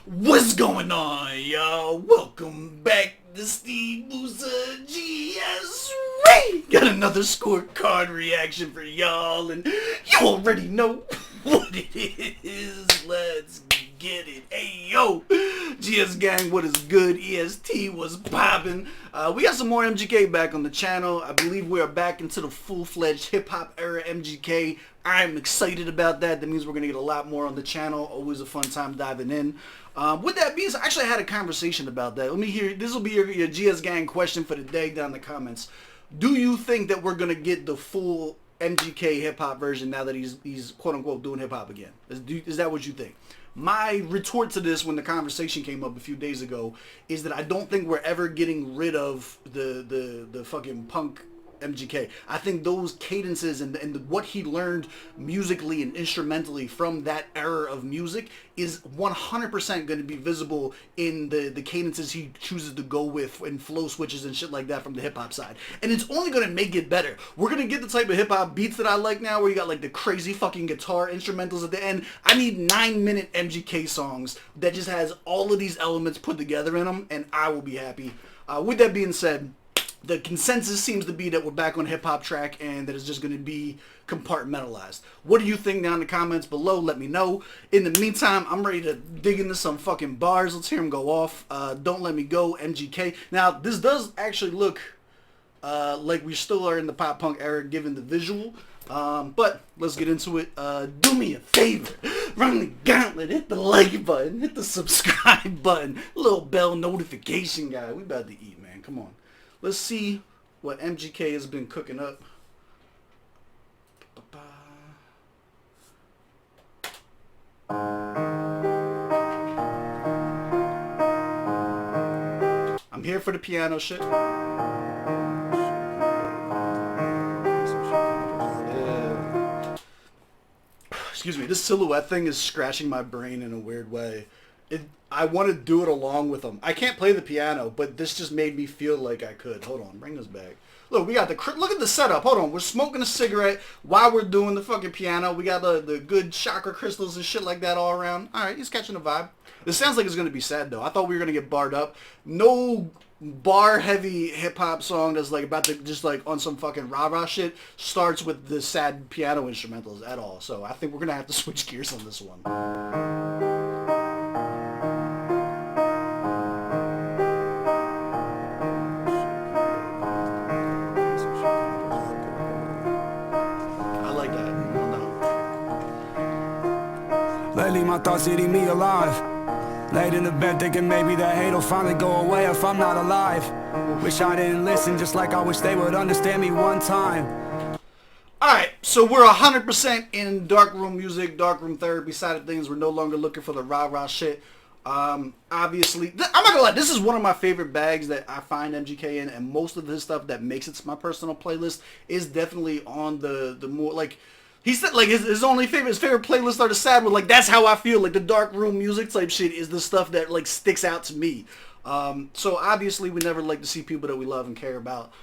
What's going on, y'all? Welcome back to SteveBussaGS. Got another scorecard reaction for y'all, and you already know what it is. Let's get it. Hey, yo, GSGang, what is good? EST was popping. We got some more MGK back on the channel. I believe we are back into the full-fledged hip-hop era MGK. I'm excited about that. That means we're going to get a lot more on the channel. Always a fun time diving in. With that being said, actually I had a conversation about that. Let me hear. This will be your GSGang question for the day down in the comments. Do you think that we're going to get the full MGK hip-hop version now that he's quote-unquote doing hip-hop again? Is that what you think? My retort to this when the conversation came up a few days ago is that I don't think we're ever getting rid of the fucking punk MGK. I think those cadences and what he learned musically and instrumentally from that era of music is 100% going to be visible in the cadences he chooses to go with and flow switches and shit like that from the hip-hop side. And it's only going to make it better. We're going to get the type of hip-hop beats that I like now where you got like the crazy fucking guitar instrumentals at the end. I need 9-minute MGK songs that just has all of these elements put together in them, and I will be happy. With that being said, the consensus seems to be that we're back on hip-hop track and that it's just going to be compartmentalized. What do you think down in the comments below? Let me know. In the meantime, I'm ready to dig into some fucking bars. Let's hear them go off. Don't Let Me Go, MGK. Now, this does actually look like we still are in the pop-punk era given the visual. But let's get into it. Do me a favor. Run the gauntlet. Hit the like button. Hit the subscribe button. Little bell notification guy. We about to eat, man. Come on. Let's see what MGK has been cooking up. I'm here for the piano shit. Yeah. Excuse me, this silhouette thing is scratching my brain in a weird way. I want to do it along with them. I can't play the piano, but this just made me feel like I could. Hold on, bring this back. Look, we got look at the setup. Hold on, we're smoking a cigarette while we're doing the fucking piano. We got the good chakra crystals and shit like that all around. All right, he's catching the vibe. This sounds like it's going to be sad, though. I thought we were going to get barred up. No bar-heavy hip-hop song that's like about to just like on some fucking rah-rah shit starts with the sad piano instrumentals at all. So I think we're going to have to switch gears on this one. Lately my thoughts eating me alive. Laid in the bed thinking maybe that hate will finally go away if I'm not alive. Wish I didn't listen, just like I wish they would understand me one time. Alright, so we're 100% in darkroom music, darkroom therapy side of things. We're no longer looking for the rah-rah shit. Obviously, I'm not gonna lie, this is one of my favorite bags that I find MGK in, and most of his stuff that makes it my personal playlist is definitely on the more, like, he said, like, his favorite playlists are the sad one. Like, that's how I feel. Like, the dark room music type shit is the stuff that, like, sticks out to me. So, obviously, we never like to see people that we love and care about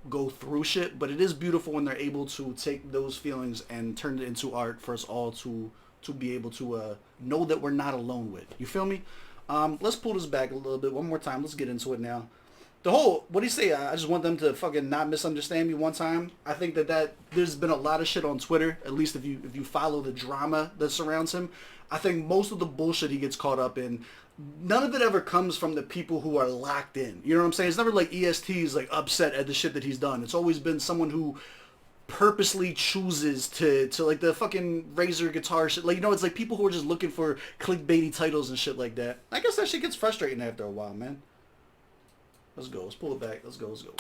go through shit. But it is beautiful when they're able to take those feelings and turn it into art for us all to be able to know that we're not alone with. You feel me? Let's pull this back a little bit. One more time. Let's get into it now. The whole, what do you say? I just want them to fucking not misunderstand me one time. I think that there's been a lot of shit on Twitter, at least if you follow the drama that surrounds him. I think most of the bullshit he gets caught up in, none of it ever comes from the people who are locked in. You know what I'm saying? It's never like EST's like upset at the shit that he's done. It's always been someone who purposely chooses to like the fucking Razor guitar shit. Like, you know, it's like people who are just looking for clickbaity titles and shit like that. I guess that shit gets frustrating after a while, man. Let's go. Let's pull it back. Let's go. Let's go.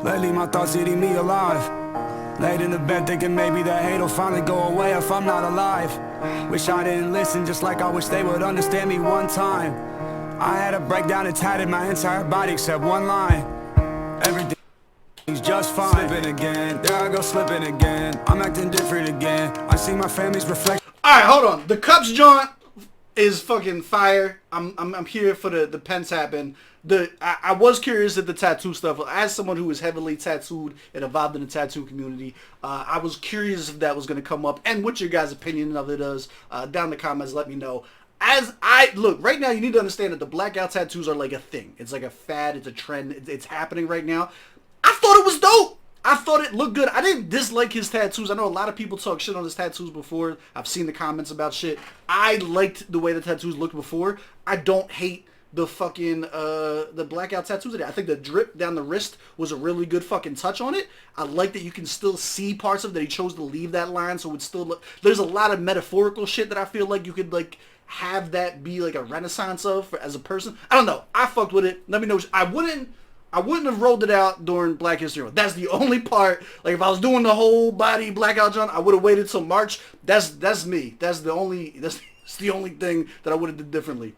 Lately my thoughts eating me alive. Laid in the bed thinking maybe that hate will finally go away if I'm not alive. Wish I didn't listen, just like I wish they would understand me one time. I had a breakdown and tatted my entire body except one line. Everything's just fine. Slipping again, there I go slipping again. I'm acting different again. I see my family's reflection. Alright, hold on. The Cups joint is fucking fire. I'm here for the pen tapping. I was curious at the tattoo stuff. As someone who is heavily tattooed and involved in the tattoo community, I was curious if that was going to come up and what your guys' opinion of it is. Down in the comments, let me know. As I look right now, you need to understand that the blackout tattoos are like a thing. It's like a fad. It's a trend. It's happening right now. I thought it was dope. I thought it looked good. I didn't dislike his tattoos. I know a lot of people talk shit on his tattoos before. I've seen the comments about shit. I liked the way the tattoos looked before. I don't hate the fucking the blackout tattoos today. I think the drip down the wrist was a really good fucking touch on it. I like that you can still see parts of it, that he chose to leave that line so it still look. There's a lot of metaphorical shit that I feel like you could like have that be like a renaissance of as a person. I don't know. I fucked with it. Let me know. I wouldn't have rolled it out during Black History Month. That's the only part. Like if I was doing the whole body blackout John, I would have waited till March. That's me. That's the only thing that I would have did differently.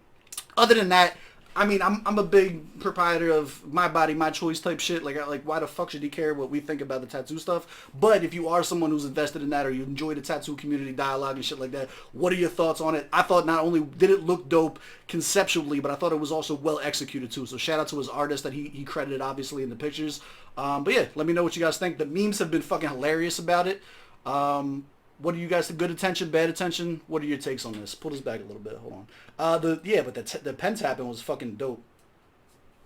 Other than that, I mean, I'm a big proprietor of my body, my choice type shit. Like why the fuck should he care what we think about the tattoo stuff? But if you are someone who's invested in that or you enjoy the tattoo community dialogue and shit like that, what are your thoughts on it? I thought not only did it look dope conceptually, but I thought it was also well executed too. So shout out to his artist that he credited obviously in the pictures. But yeah, let me know what you guys think. The memes have been fucking hilarious about it. What do you guys think? Good attention, bad attention? What are your takes on this? Pull this back a little bit. Hold on. But the pen tapping was fucking dope.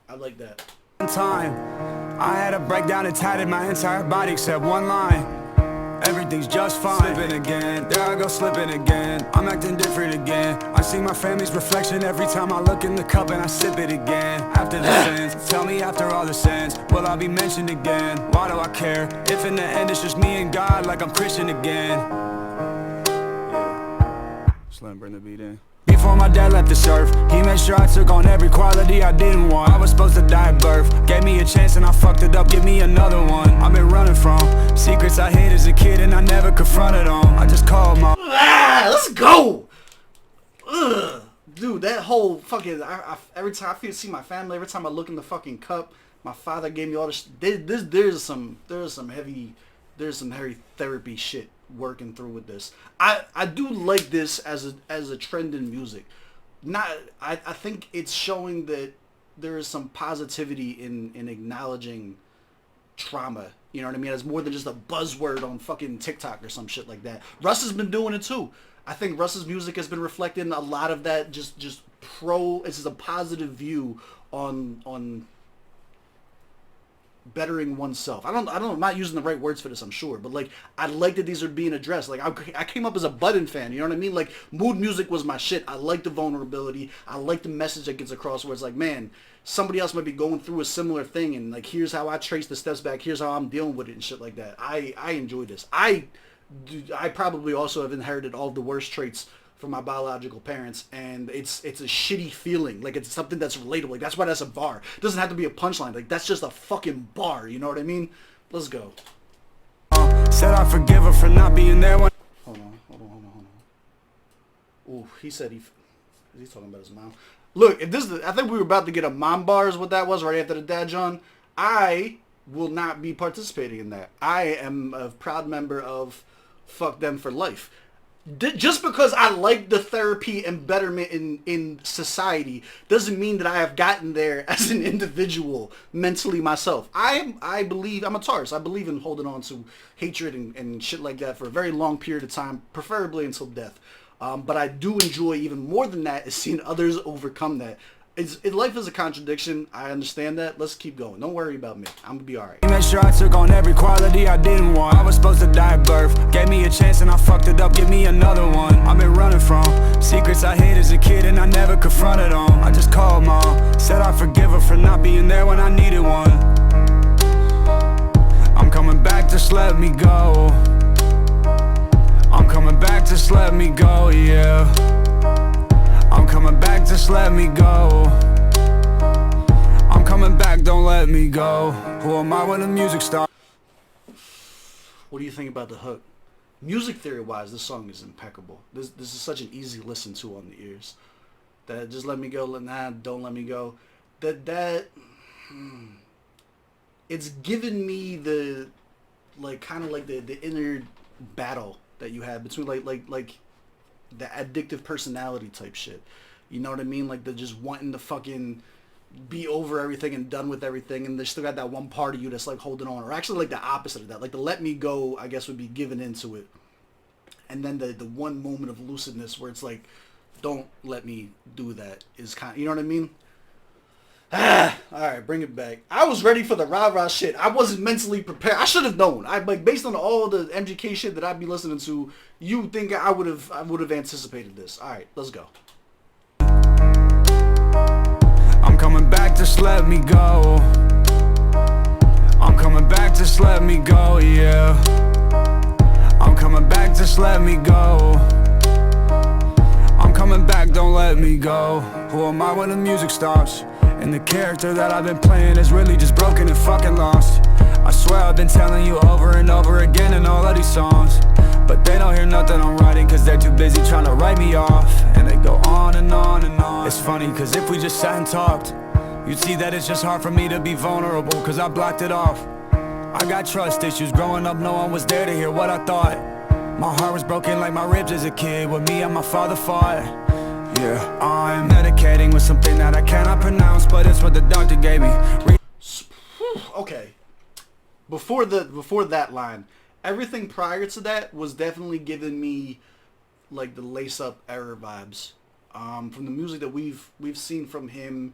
I like that. Time, I had a breakdown and tatted my entire body except one line. Everything's just fine. Slipping again, there I go slipping again. I'm acting different again. I see my family's reflection every time I look in the cup and I sip it again. After the sins, tell me after all the sins, will I be mentioned again? Why do I care? If in the end it's just me and God, like I'm Christian again. Just let him bring the beat in. Before my dad left this earth, he made sure I took on every quality I didn't want. I was supposed to die at birth, gave me a chance and I fucked it up, give me another one. I've been running from secrets I hid as a kid and I never confronted them. I just called my let's go. Ugh. Dude, that whole fucking every time I see my family, every time I look in the fucking cup, my father gave me all this. There's some heavy therapy shit working through with this. I do like this as a trend in music. I think it's showing that there is some positivity in acknowledging trauma. You know what I mean? It's more than just a buzzword on fucking TikTok or some shit like that. Russ has been doing it too. I think Russ's music has been reflecting a lot of that. This is a positive view on bettering oneself. I don't know, I'm not using the right words for this, I'm sure, but like I like that these are being addressed. Like I came up as a Budden fan, you know what I mean? Like mood music was my shit. I like the vulnerability. I like the message that gets across where it's like, man, somebody else might be going through a similar thing and like here's how I trace the steps back, here's how I'm dealing with it and shit like that. I enjoy this. I probably also have inherited all the worst traits from my biological parents, and it's a shitty feeling. Like it's something that's relatable. Like that's why that's a bar. It doesn't have to be a punchline. Like that's just a fucking bar. You know what I mean? Let's go. Said I forgive her for not being there when. Hold on. Ooh, he said he's talking about his mom. Look, if this is, I think we were about to get a mom bar is what that was right after the dad John. I will not be participating in that. I am a proud member of Fuck Them for Life. Just because I like the therapy and betterment in society doesn't mean that I have gotten there as an individual mentally myself. I believe, I'm a Taurus. I believe in holding on to hatred and shit like that for a very long period of time, preferably until death. But I do enjoy even more than that is seeing others overcome that. Life is a contradiction. I understand that. Let's keep going. Don't worry about me. I'm gonna be alright. Made sure I took on every quality I didn't want. I was supposed to die at birth, gave me a chance and I fucked it up, give me another one. I've been running from secrets I hid as a kid and I never confronted them. I just called mom, said I forgive her for not being there when I needed one. I'm coming back, just let me go. I'm coming back, just let me go, yeah. I'm coming back, just let me go. I'm coming back, don't let me go. Who am I when the music starts? What do you think about the hook? Music theory wise, this song is impeccable. This is such an easy listen to on the ears. That just let me go, don't let me go. It's given me the like kind of like the inner battle that you have between like the addictive personality type shit. You know what I mean? Like, they're just wanting to fucking be over everything and done with everything, and they still got that one part of you that's like holding on. Or actually, like the opposite of that. Like the let me go, I guess, would be giving into it. And then the one moment of lucidness where it's like, don't let me do that is kind of, you know what I mean? Alright, bring it back. I was ready for the rah-rah shit. I wasn't mentally prepared. I should have known. Like, based on all the MGK shit that I'd be listening to, you think I would have anticipated this. Alright, let's go. I'm coming back, just let me go. I'm coming back, just let me go, yeah. I'm coming back, just let me go. I'm coming back, don't let me go. Who am I when the music stops? And the character that I've been playing is really just broken and fucking lost. I swear I've been telling you over and over again in all of these songs, but they don't hear nothing I'm writing, cause they're too busy trying to write me off. And they go on and on and on. It's funny, cause if we just sat and talked, you'd see that it's just hard for me to be vulnerable, cause I blocked it off. I got trust issues, growing up no one was there to hear what I thought. My heart was broken like my ribs as a kid, when me and my father fought. Yeah, I'm medicating with something that I cannot pronounce, but it's what the doctor gave me. Okay. Before that line, everything prior to that was definitely giving me like the Lace Up era vibes. From the music that we've seen from him,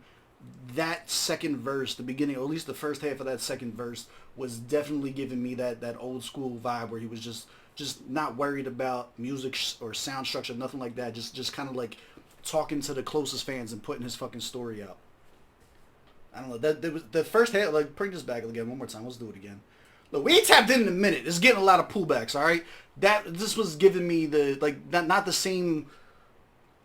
that second verse, the beginning, or at least the first half of that second verse, was definitely giving me that old school vibe where he was just not worried about music or sound structure, nothing like that. Just kind of like talking to the closest fans and putting his fucking story out. I don't know. That was the first half. Like, bring this back again one more time. Let's do it again. Look, we ain't tapped in a minute. It's getting a lot of pullbacks. All right. This was giving me the like not the same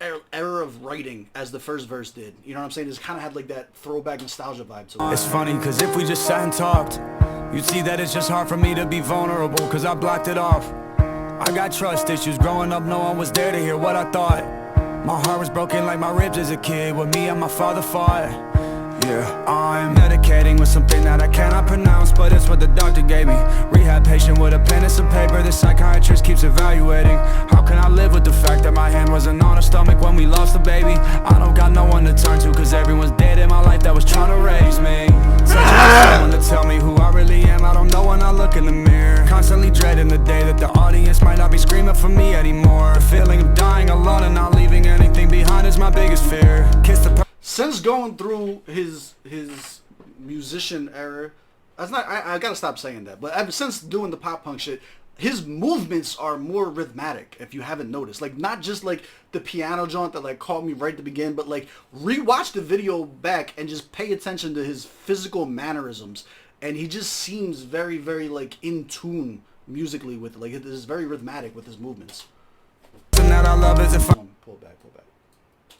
era of writing as the first verse did. You know what I'm saying? It's kind of had like that throwback nostalgia vibe to it. It's funny, cause if we just sat and talked, you'd see that it's just hard for me to be vulnerable, cause I blocked it off. I got trust issues, growing up no one was there to hear what I thought. My heart was broken like my ribs as a kid, when me and my father fought. Yeah, I'm medicating with something that I cannot pronounce, but it's what the doctor gave me. Rehab patient with a pen and some paper, the psychiatrist keeps evaluating. How can I live with the fact that my hand wasn't on her stomach when we lost the baby? I don't got no one to turn to, cause everyone's dead in my life that was trying to raise me. Searching for someone to tell me who I really am, I don't know when I look in the mirror. Constantly dreading the day that the audience might not be screaming for me anymore. The feeling of dying alone and not leaving anything behind is my biggest fear. Kiss the Since going through his musician era, that's not. I gotta stop saying that. But ever since doing the pop punk shit, his movements are more rhythmic. If you haven't noticed, like not just like the piano joint that like caught me right at the beginning, but like rewatch the video back and just pay attention to his physical mannerisms, and he just seems very, very like in tune musically with it. Like it is very rhythmic with his movements. that I love is if I Pull back, pull back.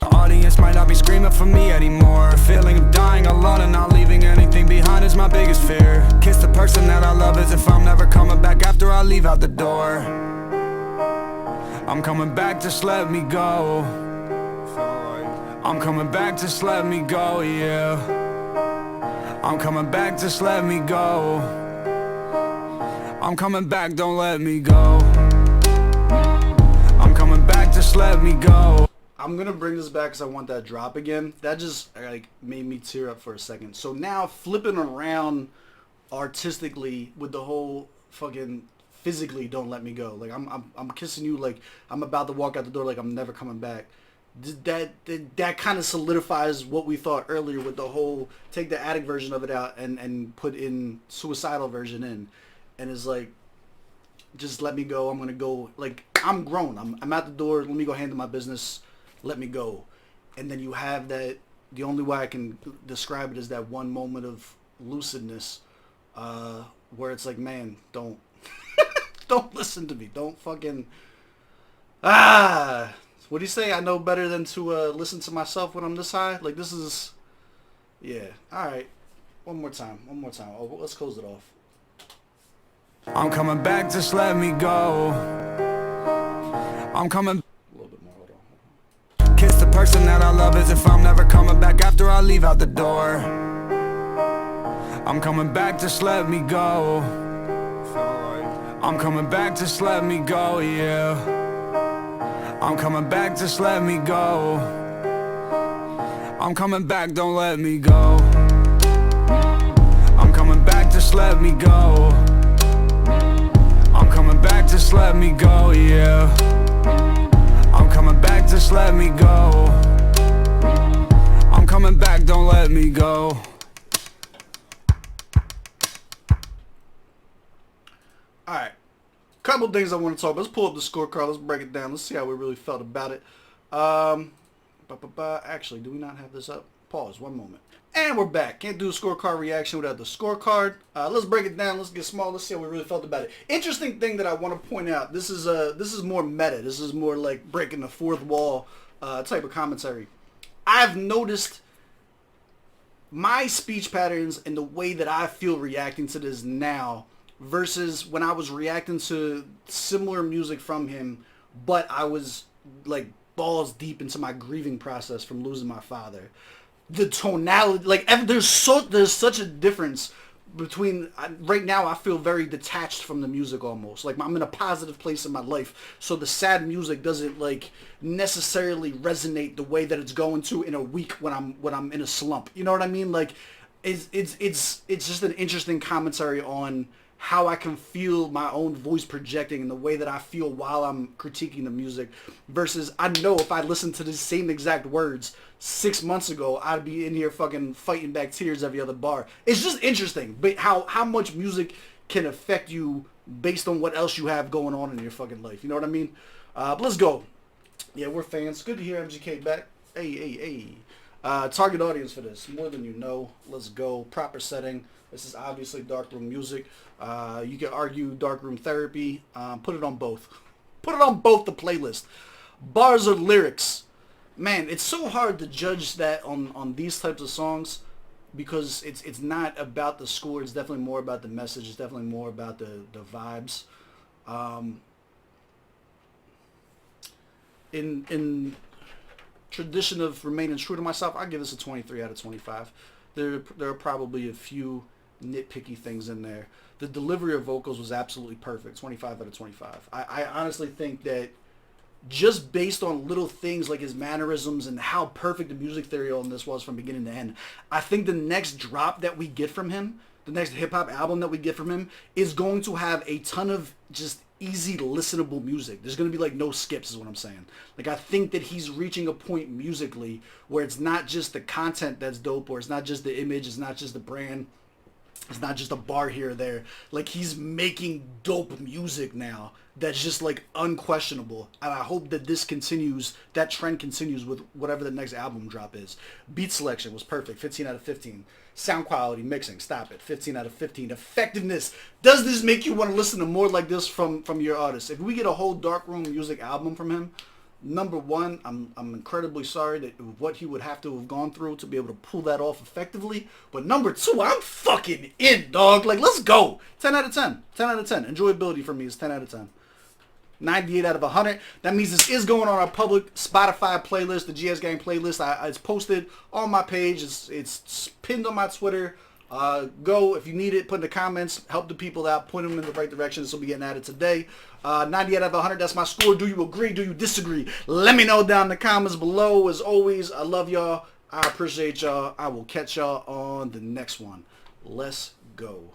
The audience might not be screaming for me anymore. The feeling of dying alone and not leaving anything behind is my biggest fear. Kiss the person that I love as if I'm never coming back after I leave out the door. I'm coming back, just let me go. I'm coming back, just let me go, yeah. I'm coming back, just let me go. I'm coming back, don't let me go. I'm coming back, just let me go. I'm gonna bring this back because I want that drop again. That just like made me tear up for a second. So now flipping around artistically with the whole fucking physically don't let me go. Like I'm kissing you like I'm about to walk out the door like I'm never coming back. That kind of solidifies what we thought earlier with the whole take the addict version of it out and put in suicidal version in, and it's like just let me go. I'm gonna go. Like I'm grown. I'm at the door. Let me go handle my business. Let me go. And then you have that. The only way I can describe it is that one moment of lucidness, where it's like, man, don't don't listen to me. Don't fucking What do you say? I know better than to listen to myself when I'm this high. Like this is, yeah. All right, one more time. Oh, let's close it off. I'm coming back, just let me go. I'm coming. A little bit more. Hold on. Kiss the person that I love as if I'm never coming back after I leave out the door. I'm coming back, just let me go. I'm coming back, just let me go, yeah. I'm coming back, just let me go. I'm coming back, don't let me go. I'm coming back, just let me go. I'm coming back, just let me go, yeah. I'm coming back, just let me go. I'm coming back, don't let me go. Alright, couple things I want to talk about. Let's pull up the scorecard. Let's break it down. Let's see how we really felt about it. Actually, do we not have this up? Pause, one moment. And we're back. Can't do a scorecard reaction without the scorecard. Let's break it down. Let's get small. Let's see how we really felt about it. Interesting thing that I want to point out. This is more meta. This is more like breaking the fourth wall type of commentary. I've noticed my speech patterns and the way that I feel reacting to this now versus when I was reacting to similar music from him, but I was like balls deep into my grieving process from losing my father. The tonality, like there's such a difference between, right now I feel very detached from the music almost. Like I'm in a positive place in my life, so the sad music doesn't like necessarily resonate the way that it's going to in a week when I'm in a slump. You know what I mean? Like it's just an interesting commentary on how I can feel my own voice projecting and the way that I feel while I'm critiquing the music versus I know if I listened to the same exact words 6 months ago, I'd be in here fucking fighting back tears every other bar. It's just interesting, but how much music can affect you based on what else you have going on in your fucking life. You know what I mean? But let's go. Yeah, we're fans. Good to hear MGK back. Hey. Target audience for this, more than you know. Let's go. Proper setting. This is obviously darkroom music. You can argue darkroom therapy. Put it on both. Put it on both the playlist. Bars or lyrics. Man, it's so hard to judge that on these types of songs because it's not about the score. It's definitely more about the message. It's definitely more about the vibes. In tradition of remaining true to myself, I give this a 23 out of 25. There are probably a few nitpicky things in there. The delivery of vocals was absolutely perfect. 25 out of 25. I honestly think that just based on little things like his mannerisms and how perfect the music theory on this was from beginning to end, I think the next drop that we get from him, the next hip-hop album that we get from him, is going to have a ton of just easy listenable music. There's going to be like no skips is what I'm saying. Like I think that he's reaching a point musically where it's not just the content that's dope, or it's not just the image, it's not just the brand, it's not just a bar here or there. Like he's making dope music now that's just like unquestionable. And I hope that this continues, that trend continues with whatever the next album drop is. Beat selection was perfect, 15 out of 15. Sound quality, mixing, stop it, 15 out of 15. Effectiveness, does this make you want to listen to more like this from your artist? If we get a whole darkroom music album from him, number one, I'm incredibly sorry that what he would have to have gone through to be able to pull that off effectively. But number two, I'm fucking in, dog. Like, let's go. 10 out of 10. 10 out of 10. Enjoyability for me is 10 out of 10. 98 out of 100. That means this is going on our public Spotify playlist, the GSGang playlist. It's posted on my page. It's pinned on my Twitter. Go, if you need it, put in the comments. Help the people out. Point them in the right direction. This will be getting added today. 98 out of 100. That's my score. Do you agree? Do you disagree? Let me know down in the comments below. As always, I love y'all. I appreciate y'all. I will catch y'all on the next one. Let's go.